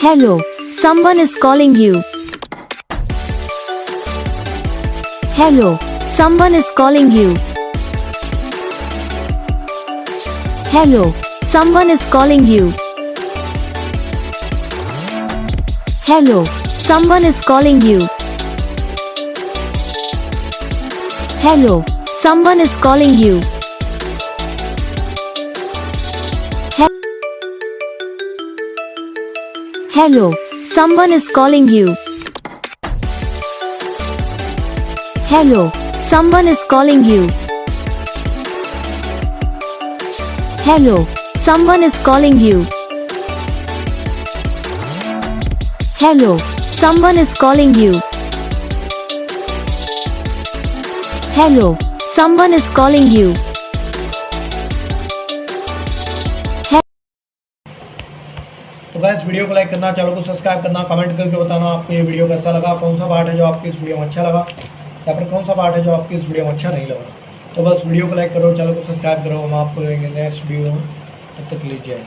Hello, someone is calling you. Hello, someone is calling you. Hello, someone is calling you. Hello, someone is calling you. Hello, someone is calling you. Hello, someone is calling you. Hello, someone is calling you. Hello, someone is calling you. Hello, someone is calling you. Hello, someone is calling you. तो guys video को like करना, channel को subscribe करना, comment करके बताना आपको ये video कैसा लगा, कौन सा पार्ट है जो आपकी इस वीडियो में अच्छा लगा या फिर कौन सा पार्ट है जो आपकी इस वीडियो में अच्छा नहीं लगा। तो बस वीडियो को लाइक करो, चैनल को सब्सक्राइब करो, हम आपको देंगे नेक्स्ट वीडियो में। तब तक लीजिए।